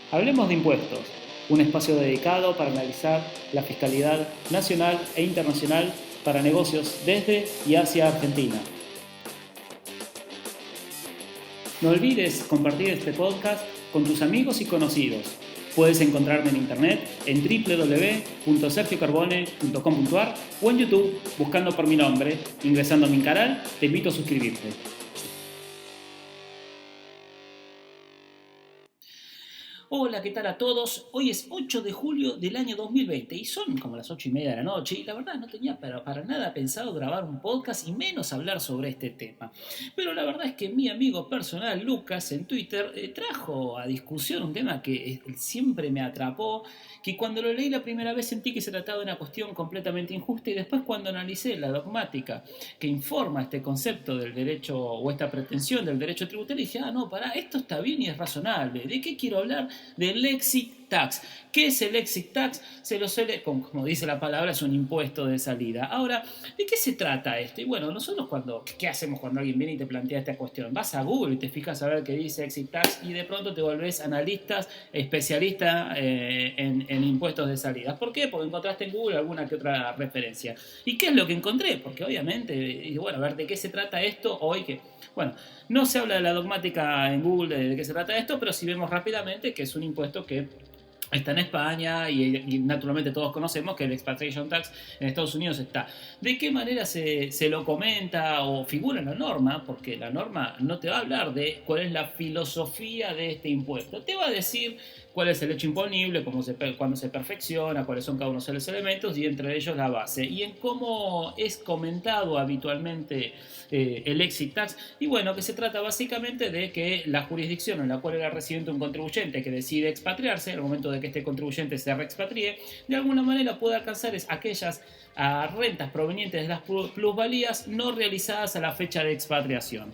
Hablemos de impuestos, un espacio dedicado para analizar la fiscalidad nacional e internacional para negocios desde y hacia Argentina. No olvides compartir este podcast con tus amigos y conocidos. Puedes encontrarme en internet en www.sergiocarbone.com.ar o en YouTube buscando por mi nombre. Ingresando a mi canal, te invito a suscribirte. Hola, ¿qué tal a todos? Hoy es 8 de julio del año 2020 y son como las 8:30 de la noche y la verdad no tenía para nada pensado grabar un podcast y menos hablar sobre este tema. Pero la verdad es que mi amigo personal Lucas en Twitter trajo a discusión un tema que siempre me atrapó, que cuando lo leí la primera vez sentí que se trataba de una cuestión completamente injusta y después cuando analicé la dogmática que informa este concepto del derecho o esta pretensión del derecho tributario dije, no, pará, esto está bien y es razonable. ¿De qué quiero hablar? Del exit tax. ¿Qué es el exit tax? Se lo suele, como dice la palabra, es un impuesto de salida. Ahora, ¿de qué se trata esto? Y bueno, nosotros ¿qué hacemos cuando alguien viene y te plantea esta cuestión? Vas a Google y te fijas a ver qué dice exit tax y de pronto te volvés analista, especialista en impuestos de salida. ¿Por qué? Porque encontraste en Google alguna que otra referencia. ¿Y qué es lo que encontré? Porque obviamente, bueno, a ver, ¿de qué se trata esto hoy? Bueno, no se habla de la dogmática en Google de qué se trata esto, pero sí vemos rápidamente que es un impuesto que está en España y naturalmente todos conocemos que el expatriation tax en Estados Unidos está. ¿De qué manera se lo comenta o figura en la norma? Porque la norma no te va a hablar de cuál es la filosofía de este impuesto. Te va a decir cuál es el hecho imponible, cuándo se perfecciona, cuáles son cada uno de los elementos y entre ellos la base. Y en cómo es comentado habitualmente el exit tax. Y bueno, que se trata básicamente de que la jurisdicción en la cual era residente un contribuyente que decide expatriarse, en el momento de que este contribuyente se reexpatrie, de alguna manera puede alcanzar aquellas rentas provenientes de las plusvalías no realizadas a la fecha de expatriación.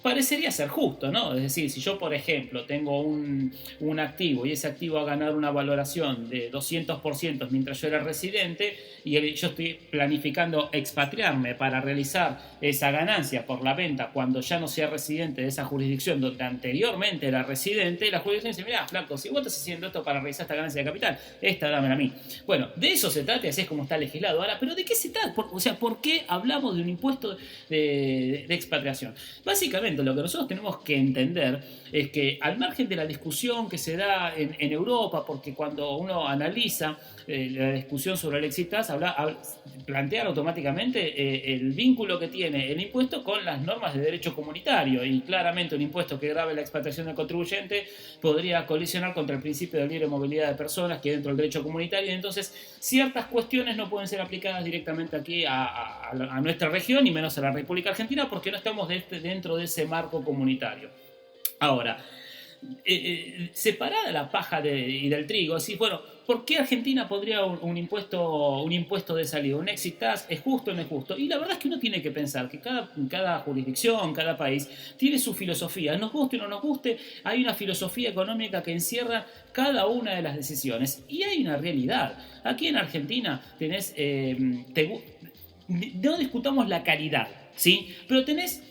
Parecería ser justo, ¿no? Es decir, si yo, por ejemplo, tengo un activo y ese activo ha ganado una valoración de 200% mientras yo era residente y yo estoy planificando expatriarme para realizar esa ganancia por la venta cuando ya no sea residente de esa jurisdicción donde anteriormente era residente, la jurisdicción dice, mira, flaco, si vos estás haciendo esto para realizar esta ganancia de capital, esta dámela a mí. Bueno, de eso se trata y así es como está legislado. Ahora, ¿pero de qué se trata? ¿Por qué hablamos de un impuesto de expatriación? Básicamente, lo que nosotros tenemos que entender es que al margen de la discusión que se da en Europa, porque cuando uno analiza la discusión sobre el exit tax, plantear automáticamente el vínculo que tiene el impuesto con las normas de derecho comunitario y claramente un impuesto que grave la expatriación del contribuyente podría colisionar contra el principio de libre movilidad de personas que dentro del derecho comunitario, y entonces ciertas cuestiones no pueden ser aplicadas directamente aquí a nuestra región y menos a la República Argentina porque no estamos dentro de ese marco comunitario. Ahora, separada la paja y del trigo, sí, bueno, ¿por qué Argentina podría un impuesto de salida? ¿Un exit tax es justo o no es justo? Y la verdad es que uno tiene que pensar que cada jurisdicción, cada país tiene su filosofía. Nos guste o no nos guste, hay una filosofía económica que encierra cada una de las decisiones. Y hay una realidad. Aquí en Argentina tenés, no discutamos la calidad, ¿sí? Pero tenés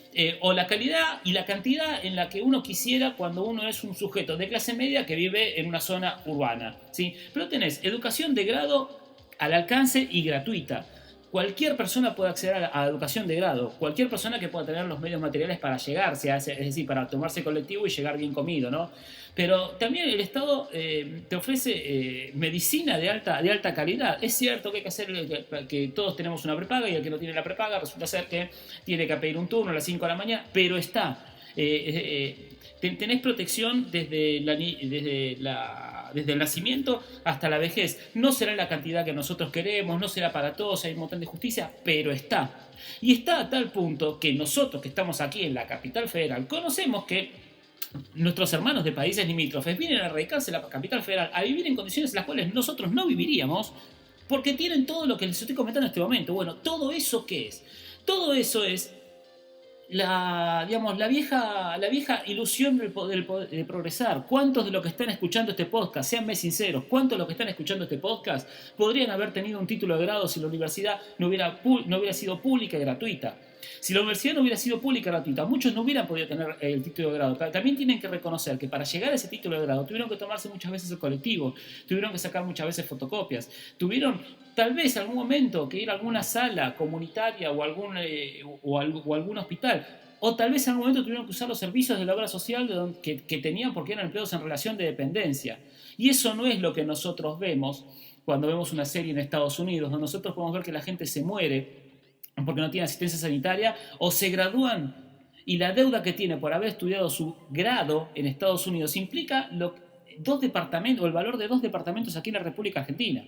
o la calidad y la cantidad en la que uno quisiera cuando uno es un sujeto de clase media que vive en una zona urbana, ¿sí? Pero tenés educación de grado al alcance y gratuita. Cualquier persona puede acceder a educación de grado, cualquier persona que pueda tener los medios materiales para llegar, es decir, para tomarse colectivo y llegar bien comido, ¿no? Pero también el Estado te ofrece medicina de alta calidad. Es cierto que hay que hacer que todos tenemos una prepaga y el que no tiene la prepaga resulta ser que tiene que pedir un turno a las 5 de la mañana, pero está. Tenés protección desde el nacimiento hasta la vejez. No será la cantidad que nosotros queremos, no será para todos, hay un montón de justicia, pero está. Y está a tal punto que nosotros que estamos aquí en la capital federal conocemos que nuestros hermanos de países limítrofes vienen a radicarse en la capital federal, a vivir en condiciones en las cuales nosotros no viviríamos, porque tienen todo lo que les estoy comentando en este momento. Bueno, ¿todo eso qué es? Todo eso es la vieja ilusión de progresar. ¿Cuántos de los que están escuchando este podcast, seanme sinceros, cuántos de los que están escuchando este podcast podrían haber tenido un título de grado si la universidad no hubiera sido pública y gratuita? Si la universidad no hubiera sido pública y gratuita, muchos no hubieran podido tener el título de grado. También tienen que reconocer que para llegar a ese título de grado tuvieron que tomarse muchas veces el colectivo, tuvieron que sacar muchas veces fotocopias, tuvieron tal vez algún momento que ir a alguna sala comunitaria o algún hospital. O tal vez en algún momento tuvieron que usar los servicios de la obra social que tenían porque eran empleados en relación de dependencia. Y eso no es lo que nosotros vemos cuando vemos una serie en Estados Unidos, donde nosotros podemos ver que la gente se muere porque no tiene asistencia sanitaria o se gradúan y la deuda que tiene por haber estudiado su grado en Estados Unidos implica dos departamentos, o el valor de 2 departamentos aquí en la República Argentina.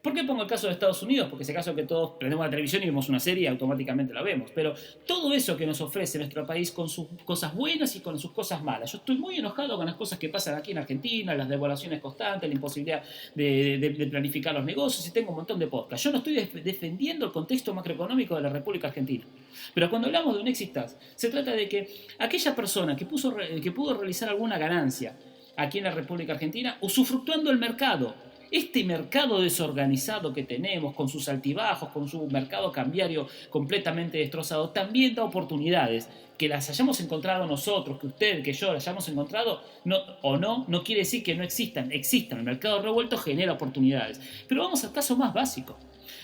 ¿Por qué pongo el caso de Estados Unidos? Porque es el caso que todos prendemos la televisión y vemos una serie y automáticamente la vemos. Pero todo eso que nos ofrece nuestro país con sus cosas buenas y con sus cosas malas. Yo estoy muy enojado con las cosas que pasan aquí en Argentina, las devaluaciones constantes, la imposibilidad de planificar los negocios y tengo un montón de podcasts. Yo no estoy defendiendo el contexto macroeconómico de la República Argentina. Pero cuando hablamos de un exit tax, se trata de que aquella persona que pudo realizar alguna ganancia aquí en la República Argentina, usufructuando el mercado, este mercado desorganizado que tenemos, con sus altibajos, con su mercado cambiario completamente destrozado, también da oportunidades. Que las hayamos encontrado nosotros, que usted, que yo las hayamos encontrado, no quiere decir que no existan. Existen. El mercado revuelto genera oportunidades. Pero vamos al caso más básico.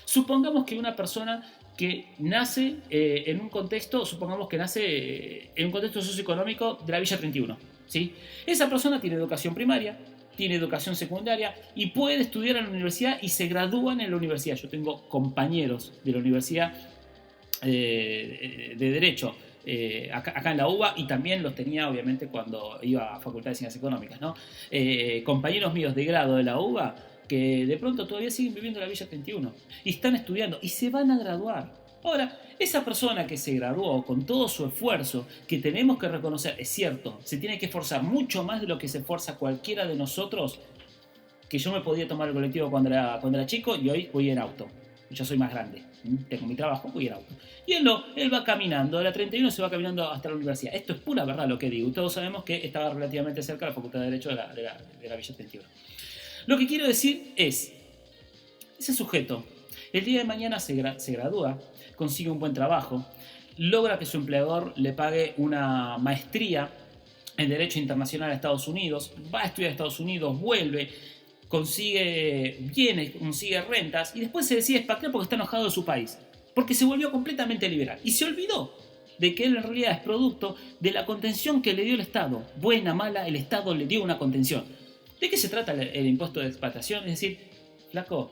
Supongamos que una persona que nace en un contexto socioeconómico de la Villa 31. ¿Sí? Esa persona tiene educación primaria, tiene educación secundaria y puede estudiar en la universidad y se gradúan en la universidad. Yo tengo compañeros de la universidad de Derecho acá en la UBA y también los tenía obviamente cuando iba a Facultad de Ciencias Económicas, ¿no? Compañeros míos de grado de la UBA que de pronto todavía siguen viviendo en la Villa 31 y están estudiando y se van a graduar. Ahora, esa persona que se graduó con todo su esfuerzo, que tenemos que reconocer, es cierto, se tiene que esforzar mucho más de lo que se esfuerza cualquiera de nosotros, que yo me podía tomar el colectivo cuando era chico y hoy voy en auto. Yo soy más grande, tengo mi trabajo, voy en auto. Y él no, él va caminando, de la 31 se va caminando hasta la universidad. Esto es pura verdad lo que digo, y todos sabemos que estaba relativamente cerca de la Facultad de Derecho de la Villa 31. Lo que quiero decir es, ese sujeto, el día de mañana se gradúa, consigue un buen trabajo, logra que su empleador le pague una maestría en Derecho Internacional a Estados Unidos, va a estudiar a Estados Unidos, vuelve, consigue bienes, consigue rentas y después se decide expatriar porque está enojado de su país, porque se volvió completamente liberal y se olvidó de que él en realidad es producto de la contención que le dio el Estado. Buena, mala, el Estado le dio una contención. ¿De qué se trata el impuesto de expatriación? Es decir, flaco,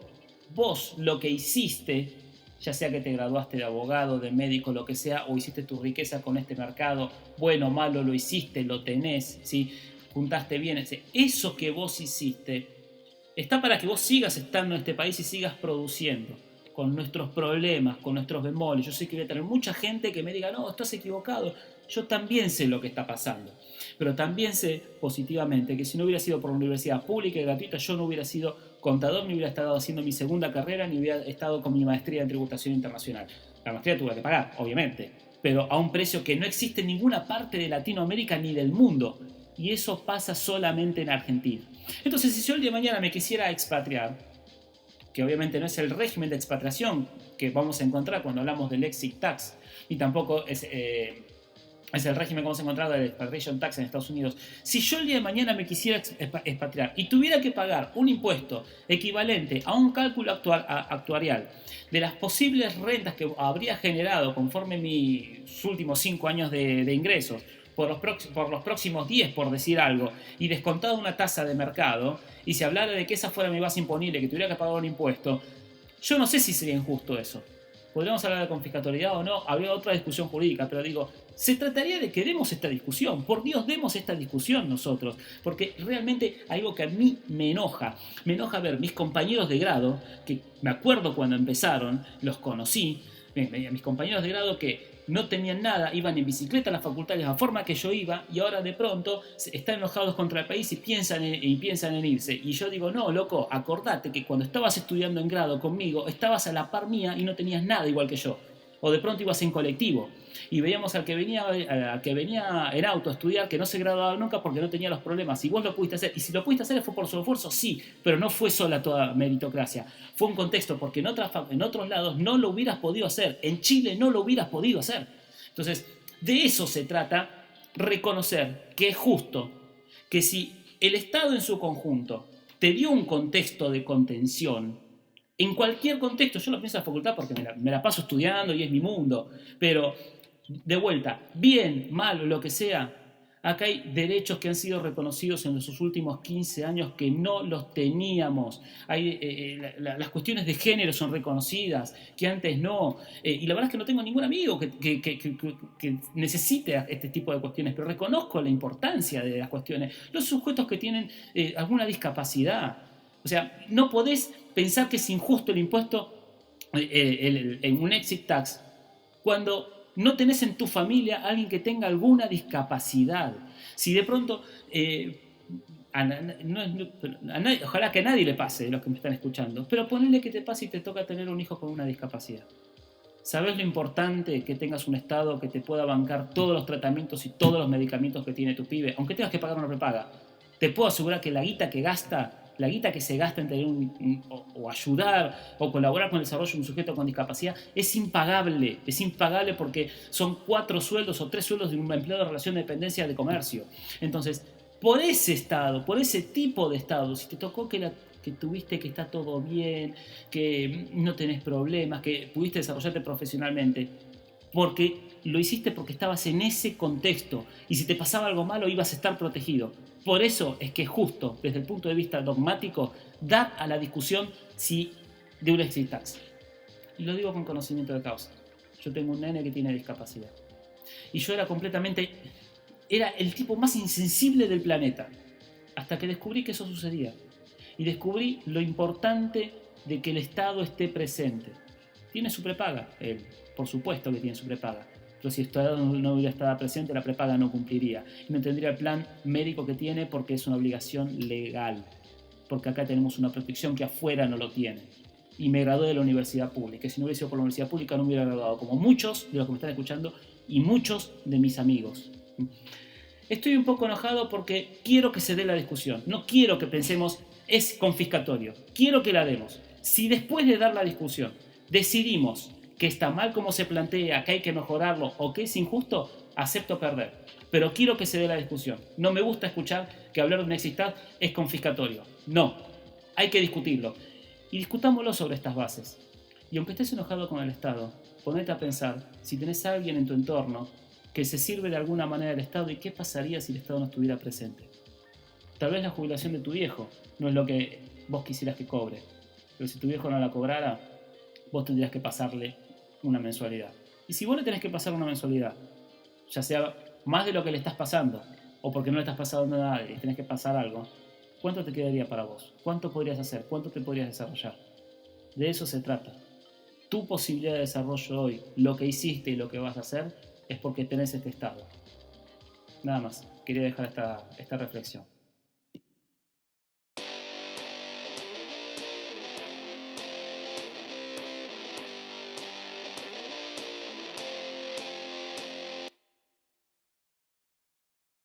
vos lo que hiciste, ya sea que te graduaste de abogado, de médico, lo que sea, o hiciste tu riqueza con este mercado, bueno o malo, lo hiciste, lo tenés, ¿sí? Juntaste bienes, eso que vos hiciste está para que vos sigas estando en este país y sigas produciendo, con nuestros problemas, con nuestros bemoles. Yo sé que voy a tener mucha gente que me diga, no, estás equivocado. Yo también sé lo que está pasando, pero también sé positivamente que si no hubiera sido por una universidad pública y gratuita, yo no hubiera sido contador, ni hubiera estado haciendo mi segunda carrera, ni hubiera estado con mi maestría en tributación internacional. La maestría tuve que pagar, obviamente, pero a un precio que no existe en ninguna parte de Latinoamérica ni del mundo. Y eso pasa solamente en Argentina. Entonces, si yo el día de mañana me quisiera expatriar, que obviamente no es el régimen de expatriación que vamos a encontrar cuando hablamos del exit tax, y tampoco es el régimen que vamos a encontrar del expatriation tax en Estados Unidos. Si yo el día de mañana me quisiera expatriar y tuviera que pagar un impuesto equivalente a un cálculo actuarial de las posibles rentas que habría generado conforme mis últimos 5 años de ingresos, por los próximos 10, por decir algo, y descontado una tasa de mercado, y se hablara de que esa fuera mi base imponible, que tuviera que pagar un impuesto, yo no sé si sería injusto eso. Podríamos hablar de confiscatoriedad o no, habría otra discusión jurídica, pero digo, se trataría de que demos esta discusión. Por Dios, demos esta discusión nosotros, porque realmente hay algo que a mí me enoja. Me enoja ver mis compañeros de grado, que me acuerdo cuando empezaron, los conocí, mis compañeros de grado que no tenían nada, iban en bicicleta a la facultad de la forma que yo iba y ahora de pronto están enojados contra el país y piensan en irse. Y yo digo, no, loco, acordate que cuando estabas estudiando en grado conmigo, estabas a la par mía y no tenías nada igual que yo. O de pronto ibas en colectivo y veíamos al que venía en auto a estudiar que no se graduaba nunca porque no tenía los problemas. Y vos lo pudiste hacer. Y si lo pudiste hacer fue por su esfuerzo, sí, pero no fue sola toda meritocracia. Fue un contexto porque en otros lados no lo hubieras podido hacer. En Chile no lo hubieras podido hacer. Entonces, de eso se trata, reconocer que es justo que si el Estado en su conjunto te dio un contexto de contención, en cualquier contexto, yo lo pienso en la facultad porque me la paso estudiando y es mi mundo, pero de vuelta, bien, mal o lo que sea, acá hay derechos que han sido reconocidos en los últimos 15 años que no los teníamos. Las cuestiones de género son reconocidas, que antes no. Y la verdad es que no tengo ningún amigo que necesite este tipo de cuestiones, pero reconozco la importancia de las cuestiones. Los sujetos que tienen alguna discapacidad. O sea, no podés pensar que es injusto el impuesto en un exit tax cuando no tenés en tu familia a alguien que tenga alguna discapacidad. Si de pronto, ojalá que a nadie le pase de los que me están escuchando, pero ponele que te pase y te toca tener un hijo con una discapacidad. ¿Sabés lo importante que tengas un Estado que te pueda bancar todos los tratamientos y todos los medicamentos que tiene tu pibe, aunque tengas que pagar una prepaga? Te puedo asegurar que la guita que se gasta en tener o ayudar o colaborar con el desarrollo de un sujeto con discapacidad es impagable porque son 4 sueldos o 3 sueldos de un empleado de relación de dependencia de comercio. Entonces, por ese Estado, por ese tipo de Estado, si te tocó que tuviste que está todo bien, que no tenés problemas, que pudiste desarrollarte profesionalmente, porque lo hiciste porque estabas en ese contexto y si te pasaba algo malo ibas a estar protegido. Por eso es que es justo, desde el punto de vista dogmático, dar a la discusión de un exit tax. Y lo digo con conocimiento de causa. Yo tengo un nene que tiene discapacidad. Y yo era el tipo más insensible del planeta. Hasta que descubrí que eso sucedía. Y descubrí lo importante de que el Estado esté presente. Tiene su prepaga, él. Por supuesto que tiene su prepaga. Pero si el Estado no hubiera estado presente, la prepaga no cumpliría. Y no tendría el plan médico que tiene porque es una obligación legal. Porque acá tenemos una protección que afuera no lo tiene. Y me gradué de la universidad pública. Y si no hubiera sido por la universidad pública, no me hubiera graduado. Como muchos de los que me están escuchando y muchos de mis amigos. Estoy un poco enojado porque quiero que se dé la discusión. No quiero que pensemos es confiscatorio. Quiero que la demos. Si después de dar la discusión decidimos que está mal como se plantea, que hay que mejorarlo o que es injusto, acepto perder. Pero quiero que se dé la discusión. No me gusta escuchar que hablar de un exit tax es confiscatorio. No, hay que discutirlo. Y discutámoslo sobre estas bases. Y aunque estés enojado con el Estado, ponete a pensar si tenés a alguien en tu entorno que se sirve de alguna manera del Estado y qué pasaría si el Estado no estuviera presente. Tal vez la jubilación de tu viejo no es lo que vos quisieras que cobre, pero si tu viejo no la cobrara, vos tendrías que pasarle una mensualidad. Y si vos le tenés que pasar una mensualidad, ya sea más de lo que le estás pasando o porque no le estás pasando nada y tenés que pasar algo, ¿cuánto te quedaría para vos? ¿Cuánto podrías hacer? ¿Cuánto te podrías desarrollar? De eso se trata. Tu posibilidad de desarrollo hoy, lo que hiciste y lo que vas a hacer, es porque tenés este estado. Nada más, quería dejar esta reflexión.